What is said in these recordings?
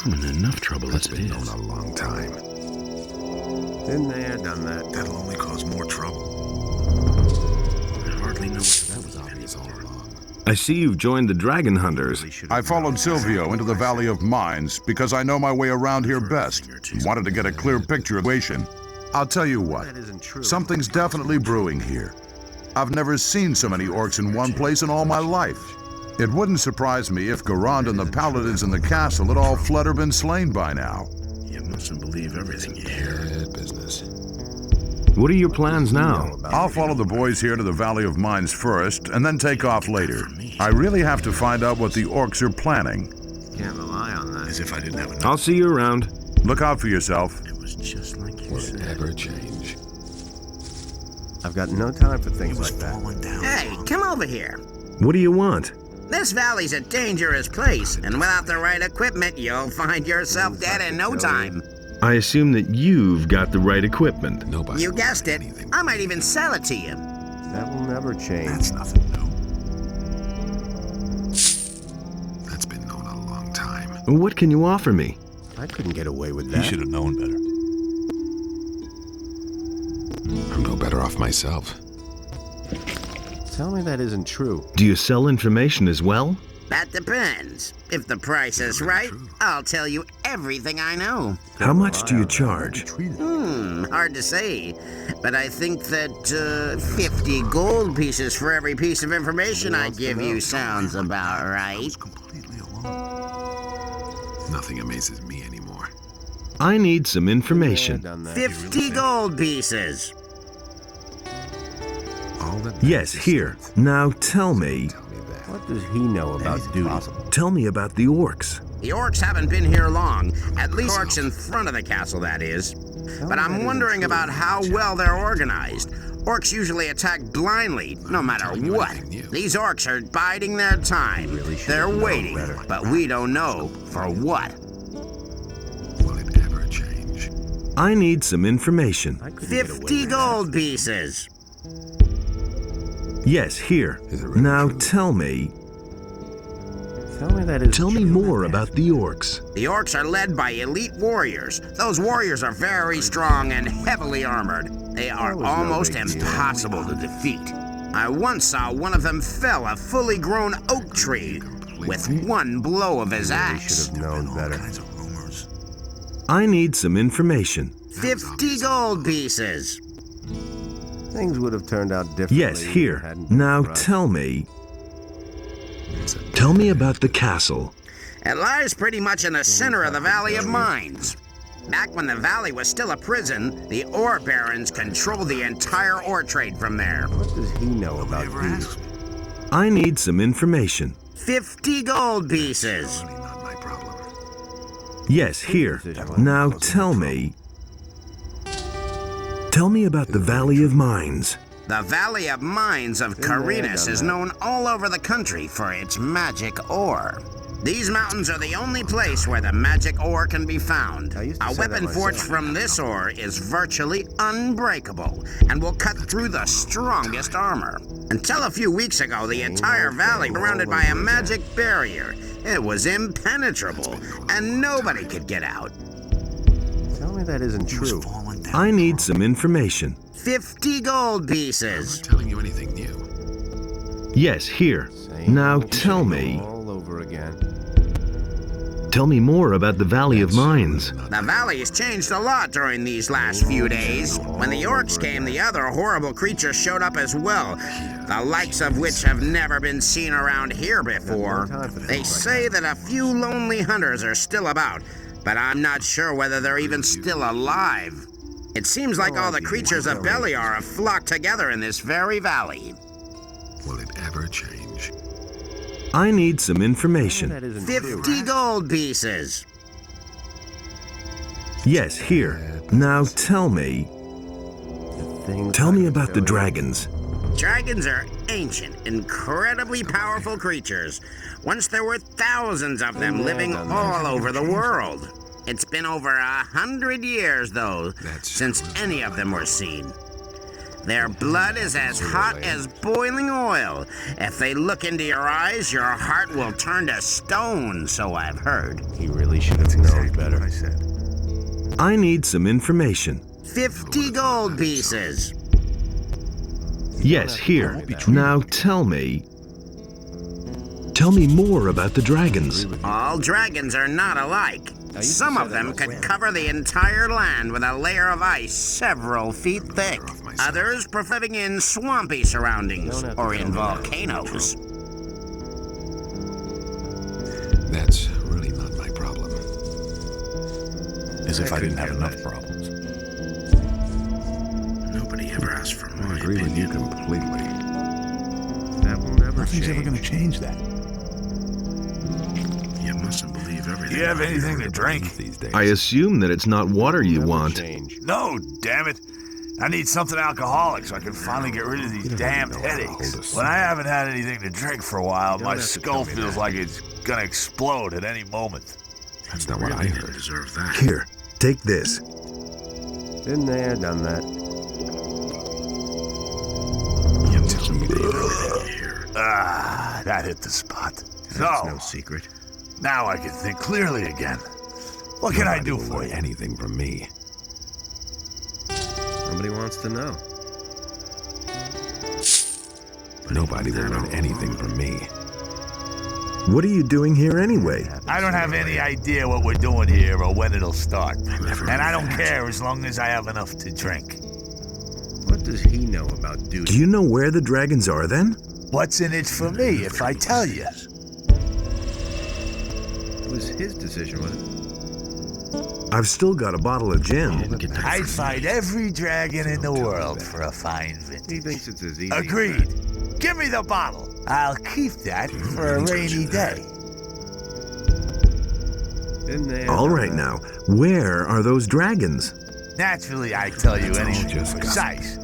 I'm in enough trouble as it Been known is. a long time. Been there, done that. That'll only cause more trouble. I hardly know what That was obvious all along. I see you've joined the Dragon Hunters. I followed Silvio into the Valley of Mines because I know my way around here best. Wanted to get a clear picture of the situation. I'll tell you what, That isn't true. something's definitely brewing here. I've never seen so many orcs in one place in all my life. It wouldn't surprise me if Garand and the paladins in the castle had all fled or been slain by now. You mustn't believe everything you hear. Bad business. What are your plans now? I'll follow the boys here to the Valley of Mines first, and then take off later. I really have to find out what the orcs are planning. Can't rely on that. As if I didn't have enough. I'll see you around. Look out for yourself. It was just like you Will it said. ever change? I've got no time for things like that. Falling down. Hey, come over here. What do you want? This valley's a dangerous place, and without the right equipment, you'll find yourself dead in no time. I assume that you've got the right equipment. Nobody. You guessed it. Anything. I might even sell it to you. That will never change. That's nothing new. That's been known a long time. What can you offer me? I couldn't get away with that. have known better. I'm no better off myself. Tell me that isn't true. Do you sell information as well? That depends. If the price is right, I'll tell you everything I know. How much do you charge? Hard to say. But I think that 50 gold pieces for every piece of information I give you sounds about right. Completely alone. Nothing amazes me anymore. I need some information. Done that. 50 gold pieces. All that Yes, matters is here. strength. Now tell me. Tell me that. What does he know about duty? Tell me about the orcs. The orcs haven't been here long. At least orcs in front of the castle, that is. But I'm wondering about how well they're organized. Orcs usually attack blindly, no matter what. These orcs are biding their time. They're waiting, but we don't know for what. Will it ever change? I need some information. I couldn't get away 50 with that. gold pieces. Yes, here. Is it really Now true? tell me. Tell me that isn't Tell me true. more about the orcs. The orcs are led by elite warriors. Those warriors are very strong and heavily armored. They are That was no almost big deal. impossible to defeat. I once saw one of them fell a fully grown oak tree with one blow of his They axe. should have known better. Kinds of rumors. I need some information. 50 gold pieces. Things would have turned out differently. Yes, if it here. hadn't been Now for us. tell me. It's a Tell me about the castle. It lies pretty much in the center of the Valley of Mines. Back when the valley was still a prison, the ore barons controlled the entire ore trade from there. What does he know about duty? I need some information. 50 gold pieces. really not my problem. Yes, here. Now tell me. Tell me about the Valley of Mines. The Valley of Mines of Carinus is known all over the country for its magic ore. These mountains are the only place where the magic ore can be found. I used to A say that weapon myself. forged from this ore is virtually unbreakable and will cut through the strongest armor. Until a few weeks ago, the entire valley was surrounded by a magic barrier. It was impenetrable, and nobody could get out. Tell me that isn't true. Falling down. I need some information. 50 gold I'm pieces. not telling you anything new. Yes, here. Same Now old tell shit me. all over again. Tell me more about the Valley of Mines. The valley's changed a lot during these last few days. When the orcs came, the other horrible creatures showed up as well, the likes of which have never been seen around here before. They say that a few lonely hunters are still about, but I'm not sure whether they're even still alive. It seems like all the creatures of Beliar have flocked together in this very valley. Will it ever change? I need some Tell me information. that isn't true. 50 gold pieces. Yes, here. Now tell me. Things Tell me I about the know. dragons. Dragons are ancient, incredibly powerful creatures. Once there were thousands of them living all over the world. It's been over 100 years, though, That's since true. any of them were seen. Their blood is as hot as boiling oil. If they look into your eyes, your heart will turn to stone, so I've heard. He really should have known better. What I said. I need some information. 50 gold pieces. Yes, here. Now tell me more about the dragons. All dragons are not alike. Some of them could cover the entire land with a layer of ice several feet thick. Others prefer living in swampy surroundings or in volcanoes. That's really not my problem. As if I didn't have enough problems. Nobody ever asked for my I agree with you opinion. completely. That will never Nothing's ever change. going to change that. You mustn't believe everything. Do you have I anything hear. to drink? These days. I assume that it's not water you Never want. change. No, damn it. I need something alcoholic so I can finally get rid of these damned headaches. When I haven't had anything to drink for a while, my skull feels like it's gonna explode at any moment. That's not what I Really didn't heard. deserve that. Here, take this. Been there, done that. You mustn't believe everything you hear. Ah, that hit the spot. That's So, no secret. now I can think clearly again. What can I do for you? Anything from me. Nobody wants to know. Nobody will learn anything from me. What are you doing here anyway? I don't have any idea what we're doing here or when it'll start. And I don't care as long as I have enough to drink. What does he know about duty? Do you know where the dragons are then? What's in it for me if I tell you? It was his decision, wasn't it? I've still got a bottle of gin. Get that I'd from fight me. every dragon in the world for a fine vintage. He thinks it's as easy. Agreed. Give me the bottle. I'll keep that for a rainy day. Been there, All done right that. now, where are those dragons? Naturally, I tell you That's all anything just precise.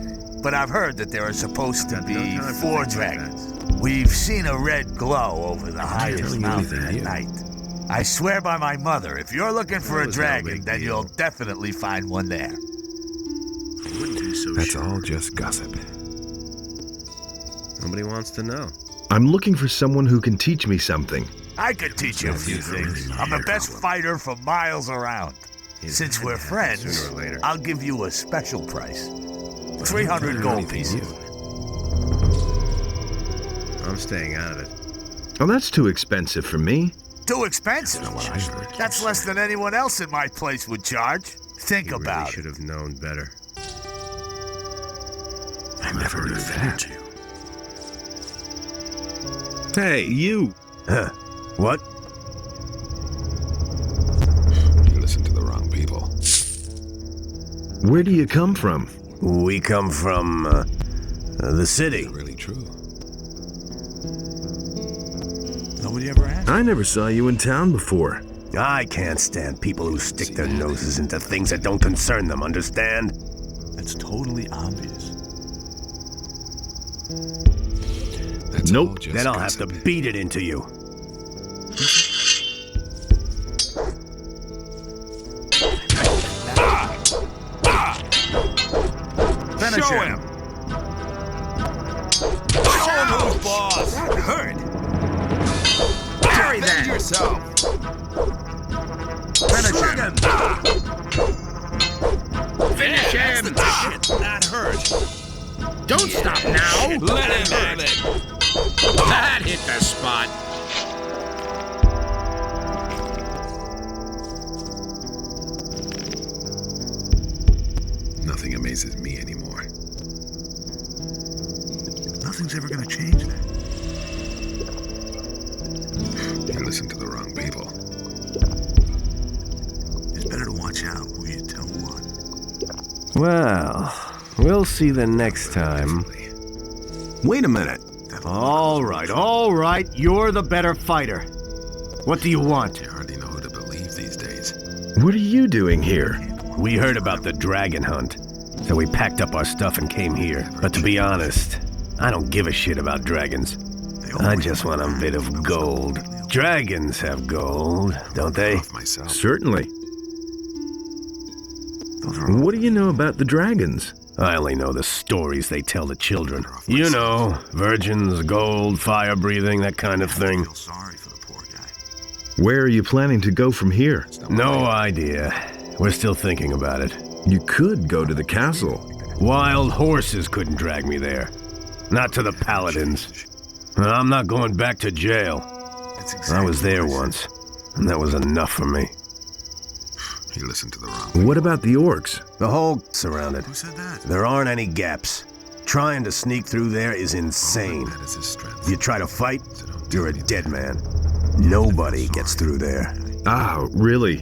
But I've heard that there are supposed to Got no be time for 4 things like dragons. We've seen a red glow over the highest telling you mountain at anything new. night. I swear by my mother, if you're looking for That a was no dragon, big then deal. you'll definitely find one there. I wouldn't be so That's sure. all just gossip. Nobody wants to know. I'm looking for someone who can teach me something. I could teach you a few things. I'm the best fighter for miles around. He's Since gonna we're happen friends, sooner or later. I'll give you a special price. 300 gold pieces. I'm staying out of it. Oh, that's too expensive for me. Too expensive. Not what I heard. That's less than anyone else in my place would charge. Think He really about should it. have known better. I never knew that. Hey, you. Huh. What? You listen to the wrong people. Where do you come from? We come from, the city. Really true. Nobody ever asked. I never saw you in town before. I can't stand people who stick their noses into things that don't concern them, understand? That's totally obvious. That's Nope. all just Then I'll have to gossip. beat it into you. Finish Show him. him. Show him who's boss. That hurt. Parry then. yourself. Finish him. Finish him. Shit, that hurt. Don't stop now. Let him have it. That hit the spot. Nothing amazes me anymore. Nothing's ever gonna change that. You listen to the wrong people. It's better to watch out who you tell what. Well, we'll see the next time. Wait a minute. All right. You're the better fighter. What do you want? You hardly know who to believe these days. What are you doing here? We heard about the dragon hunt, so we packed up our stuff and came here. But to be honest, I don't give a shit about dragons. I just want a bit of gold. Dragons have gold, don't they? Off myself. Certainly. What do you know about the dragons? I only know the stories they tell the children. You know, virgins, gold, fire breathing, that kind of thing. Feel sorry for the poor guy. Where are you planning to go from here? No idea. We're still thinking about it. You could go to the castle. Wild horses couldn't drag me there. Not to the paladins. I'm not going back to jail. I was there once, and that was enough for me. He listened to the wrong. What about the orcs? The whole surrounded. Who said that? There aren't any gaps. Trying to sneak through there is insane. That is his strength. If you try to fight, you're a dead man. Nobody gets through there. Ah, really?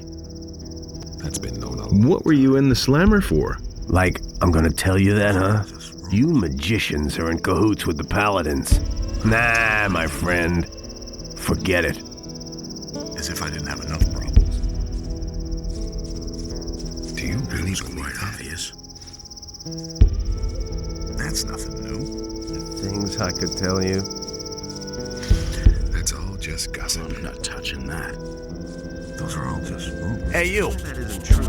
That's been known a lot. What were you in the slammer for? Like, I'm gonna tell you that, huh? You magicians are in cahoots with the paladins. Nah, my friend. Forget it. As if I didn't have enough problems. Do you really believe that? Obvious. That's nothing new. Things I could tell you. That's all just gossip. I'm not touching that. Those are all just rumors. Hey, you.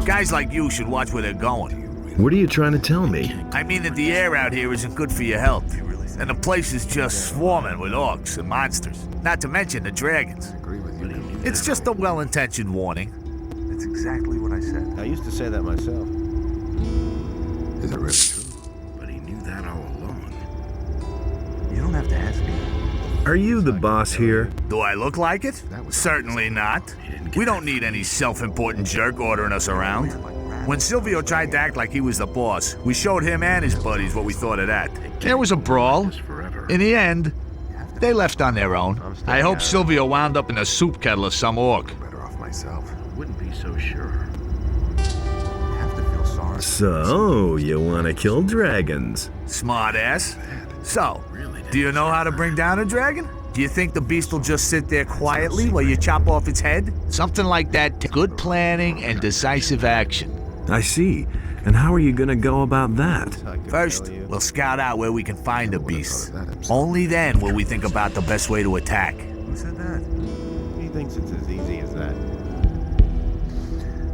Guys like you should watch where they're going. What are you trying to tell me? I mean that the air out here isn't good for your health. And the place is just swarming with orcs and monsters. Not to mention the dragons. It's just a well-intentioned warning. That's exactly what I said. I used to say that myself. Is it really true? But he knew that all along. You don't have to ask me. Are you the boss here? Do I look like it? Certainly not. We don't need any self-important jerk ordering us around. When Silvio tried to act like he was the boss, we showed him and his buddies what we thought of that. There was a brawl. In the end, they left on their own. I hope Silvio wound up in a soup kettle of some orc. Better off myself. Wouldn't be so sure. Have to feel sorry. So, you want to kill dragons? Smart ass. So, do you know how to bring down a dragon? Do you think the beast will just sit there quietly while you chop off its head? Something like that. Good planning and decisive action. I see. And how are you going to go about that? First, we'll scout out where we can find the beast. Only then will we think about the best way to attack. Who said that? He thinks it's as easy as that.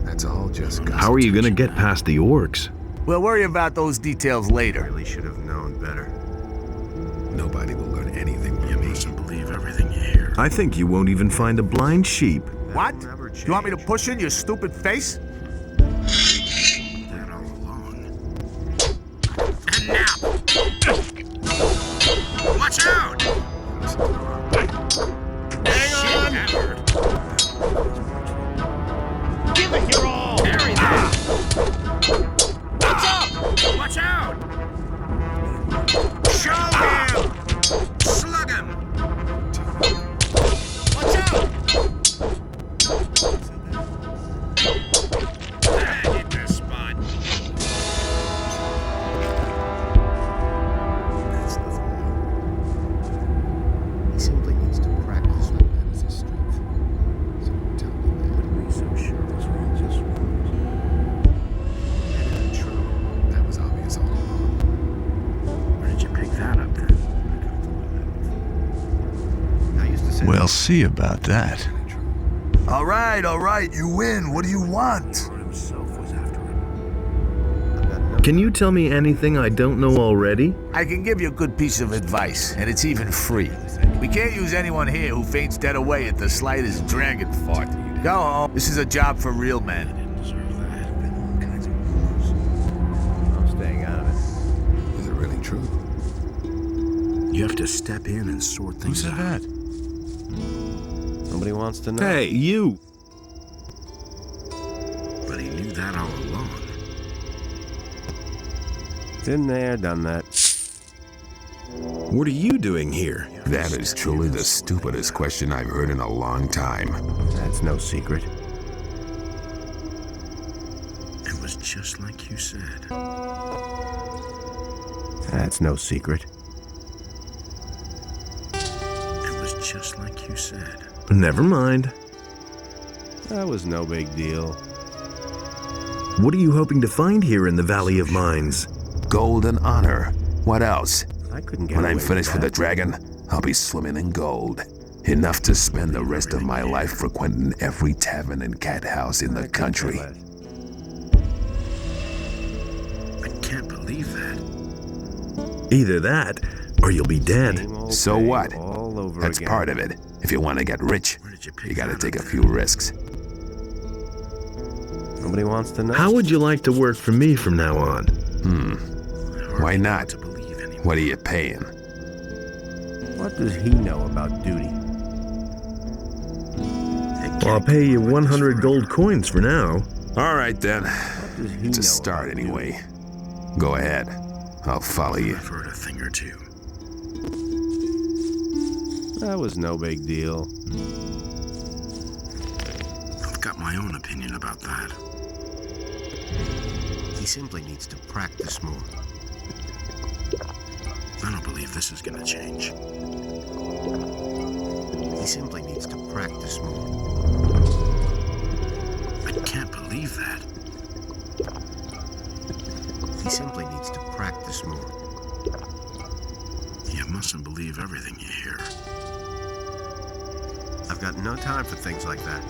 That's all just gossip. How are you going to get past the orcs? We'll worry about those details later. Really should have known better. Nobody will learn anything from You me. mustn't believe everything you hear. I think you won't even find a blind sheep. What? You want me to push in your stupid face? That all along. And now! Watch out! Hang on! That hurt. Give it your all! Parry that! What's up? Watch out! Show him! Slug him! Watch out! That hit the spot. That's nothing new. He simply needs to practice what that is his strength. So don't tell me that. Wouldn't be so sure those were all just rumors. That isn't true. That was obvious all along. Where did you pick that up then? I used to say We'll see about that. true. All right, you win. What do you want? Himself was after him. Can you tell me anything I don't know already? I can give you a good piece of advice, and it's even free. We can't use anyone here who faints dead away at the slightest dragon fart. Go home. This is a job for real men. Didn't deserve that. Been all kinds of rumors. I'm staying out of it. Is it really true? You have to step in and sort things out. Nobody wants to know. Hey, you! But he knew that all along. Been there, done that. What are you doing here? That is truly the stupidest question I've heard in a long time. That's no secret. It was just like you said. That's no secret. It was just like you said. Never mind. That was no big deal. What are you hoping to find here in the Valley of Mines? Gold and honor. What else? I couldn't get When away I'm finished with that. the dragon, I'll be swimming in gold. Enough to spend the rest of my life frequenting every tavern and cat house in the country. I can't believe that. Either that, or you'll be dead. So what? All over That's again. part of it. If you want to get rich, Where did you pick you gotta that take a up? few risks. Nobody wants to know. How would you like to work for me from now on? Why not? To believe anymore. What are you paying? What does he know about duty? Well, I'll pay you 100 gold coins for now. All right then. What does he It's a know start about anyway. Go ahead. I'll follow you. I've heard a thing or two. duty? That was no big deal. I've got my own opinion about that. He simply needs to practice more. I don't believe this is gonna change. He simply needs to practice more. I can't believe that. He simply needs to practice more. You mustn't believe everything you hear. I've got no time for things like that.